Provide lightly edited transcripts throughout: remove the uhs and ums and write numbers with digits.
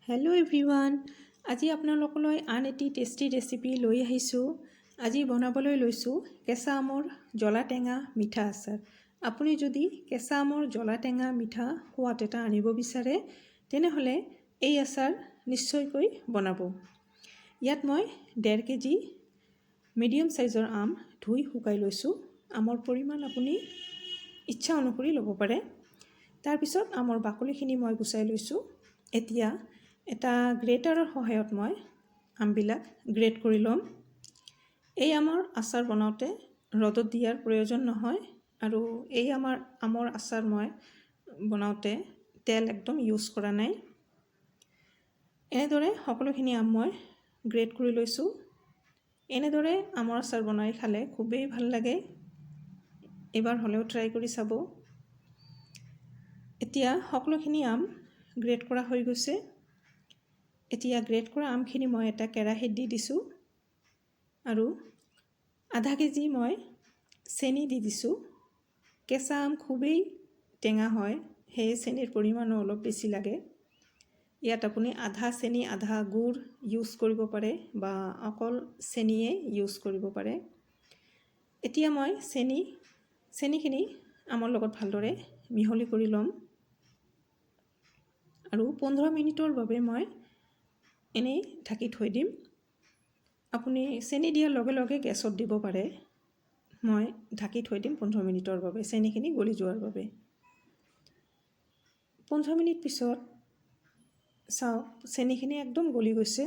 Hello' everyone, আজি আপোনালোকলৈ আন এটি টেষ্টি ৰেচিপি লৈ আহিছোঁ। আজি বনাবলৈ লৈছোঁ কেঁচা আমৰ জ্বলা টেঙা মিঠা আচাৰ। আপুনি যদি কেঁচা আমৰ জ্বলা টেঙা মিঠা সোৱাদ এটা আনিব বিচাৰে তেনেহ'লে এই আচাৰ নিশ্চয়কৈ বনাব। ইয়াত মই 1.5 কেজি মিডিয়াম চাইজৰ আম ধুই শুকাই লৈছোঁ। আমৰ পৰিমাণ আপুনি ইচ্ছা অনুসৰি ল'ব পাৰে। তাৰপিছত আমৰ বাকলিখিনি মই গুচাই লৈছোঁ। এতিয়া এটা গ্ৰেটাৰৰ সহায়ত মই আমবিলাক গ্ৰেট কৰি ল'ম। এই আমৰ আচাৰ বনাওঁতে ৰ'দত দিয়াৰ প্ৰয়োজন নহয় আৰু এই আমৰ আচাৰ মই বনাওঁতে তেল একদম ইউজ কৰা নাই। এনেদৰে সকলোখিনি আম মই গ্ৰেট কৰি লৈছোঁ। এনেদৰে আমৰ আচাৰ বনাই খালে খুবেই ভাল লাগে। এবাৰ হ'লেও ট্ৰাই কৰি চাব। এতিয়া সকলোখিনি আম গ্ৰেট কৰা হৈ গৈছে। এতিয়া গ্ৰেট কৰা আমখিনি মই এটা কেৰাহীত দি দিছোঁ আৰু 0.5 কেজি মই চেনি দি দিছোঁ। কেঁচা আম খুবেই টেঙা হয়, সেয়ে চেনিৰ পৰিমাণো অলপ বেছি লাগে। ইয়াত আপুনি আধা চেনি আধা গুড় ইউজ কৰিব পাৰে বা অকল চেনিয়ে ইউজ কৰিব পাৰে। এতিয়া মই চেনিখিনি আমৰ লগত ভালদৰে মিহলি কৰি ল'ম আৰু 15 মিনিটৰ বাবে মই এনেই ঢাকি থৈ দিম। আপুনি চেনি দিয়াৰ লগে লগে গেছত দিব পাৰে। মই ঢাকি থৈ দিম 15 মিনিটৰ বাবে, চেনিখিনি গলি যোৱাৰ বাবে। 15 মিনিট পিছত চাওক, চেনিখিনি একদম গলি গৈছে।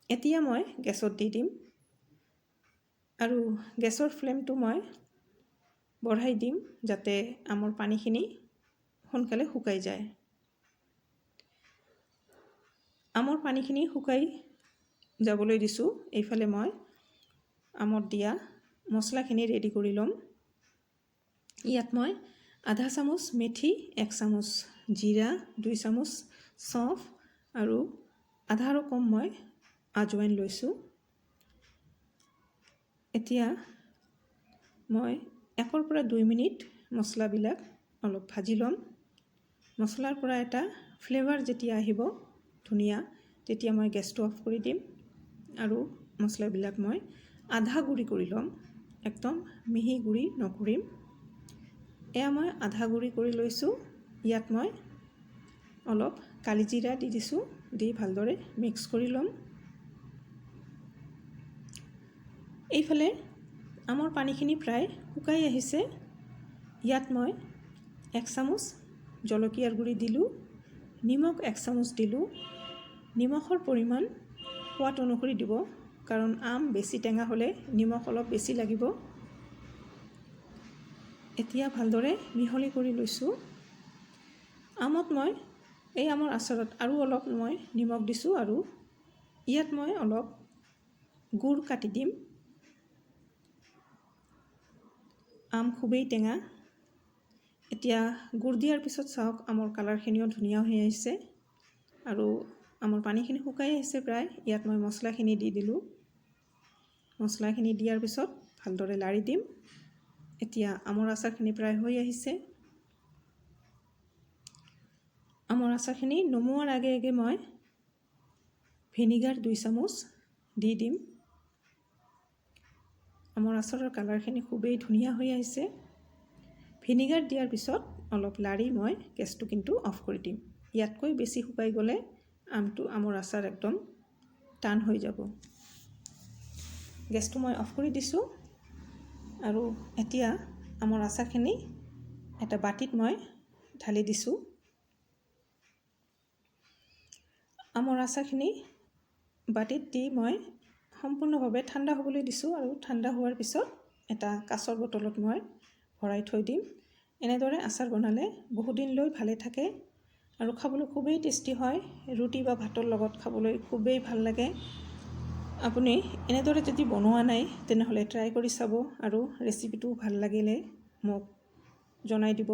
এতিয়া মই গেছত দি দিম আৰু গেছৰ ফ্লেমটো মই বঢ়াই দিম যাতে আমৰ পানীখিনি সোনকালে শুকাই যায়। আমৰ পানীখিনি শুকাই যাবলৈ দিছোঁ। এইফালে মই আমত দিয়া মছলাখিনি ৰেডি কৰি ল'ম। ইয়াত মই আধা চামুচ মেথি, 1 চামুচ জিৰা, 2 চামুচ চফ আৰু আধাৰো কম মই আজৱাইন লৈছোঁ। এতিয়া মই 1 পৰা 2 মিনিট মছলাবিলাক অলপ ভাজি ল'ম। মছলাৰ পৰা এটা ফ্লেভাৰ যেতিয়া আহিব ধুনীয়া, তেতিয়া মই গেছটো অফ কৰি দিম আৰু মছলাবিলাক মই আধা গুড়ি কৰি ল'ম। একদম মিহি গুড়ি নকৰিম। এয়া মই আধা গুড়ি কৰি লৈছোঁ। ইয়াত মই অলপ কালি জিৰা দি দিছোঁ, দি ভালদৰে মিক্স কৰি ল'ম। এইফালে আমৰ পানীখিনি প্ৰায় শুকাই আহিছে। ইয়াত মই 1 চামুচ জলকীয়াৰ গুড়ি দিলোঁ, নিমখ 1 চামুচ দিলোঁ। নিমখৰ পৰিমাণ সোৱাদ অনুসৰি দিব, কাৰণ আম বেছি টেঙা হ'লে নিমখ অলপ বেছি লাগিব। এতিয়া ভালদৰে মিহলি কৰি লৈছোঁ। এই আমৰ আচাৰত আৰু অলপ মই নিমখ দিছোঁ আৰু ইয়াত মই অলপ গুড় কাটি দিম। আম খুবেই টেঙা। এতিয়া গুড় দিয়াৰ পিছত চাওক, আমৰ কালাৰখিনিও ধুনীয়া হৈ আহিছে আৰু আমৰ পানীখিনি শুকাই আহিছে প্ৰায়। ইয়াত মই মছলাখিনি দি দিলোঁ। মছলাখিনি দিয়াৰ পিছত ভালদৰে লাৰি দিম। এতিয়া আমৰ আচাৰখিনি প্ৰায় হৈ আহিছে। আমৰ আচাৰখিনি নমোৱাৰ আগে আগে মই ভিনেগাৰ 2 চামুচ দি দিম। আমৰ আচাৰৰ কালাৰখিনি খুবেই ধুনীয়া হৈ আহিছে। ভিনেগাৰ দিয়াৰ পিছত অলপ লাৰি মই গেছটো কিন্তু অফ কৰি দিম। ইয়াতকৈ বেছি শুকাই গ'লে আমৰ আচাৰ একদম টান হৈ যাব। গেছটো মই অফ কৰি দিছোঁ আৰু এতিয়া আমৰ আচাৰখিনি এটা বাটিত মই ঢালি দিছোঁ। আমৰ আচাৰখিনি বাটিত দি মই সম্পূৰ্ণভাৱে ঠাণ্ডা হ'বলৈ দিছোঁ আৰু ঠাণ্ডা হোৱাৰ পিছত এটা কাঁচৰ বটলত মই ভৰাই থৈ দিম। এনেদৰে আচাৰ বনালে বহুদিনলৈ ভালে থাকে আৰু খাবলৈ খুবেই টেষ্টি হয়। ৰুটি বা ভাতৰ লগত খাবলৈ খুবেই ভাল লাগে। আপুনি এনেদৰে যদি বনোৱা নাই তেনেহ'লে ট্ৰাই কৰি চাব আৰু ৰেচিপিটো ভাল লাগিলে মোক জনাই দিব।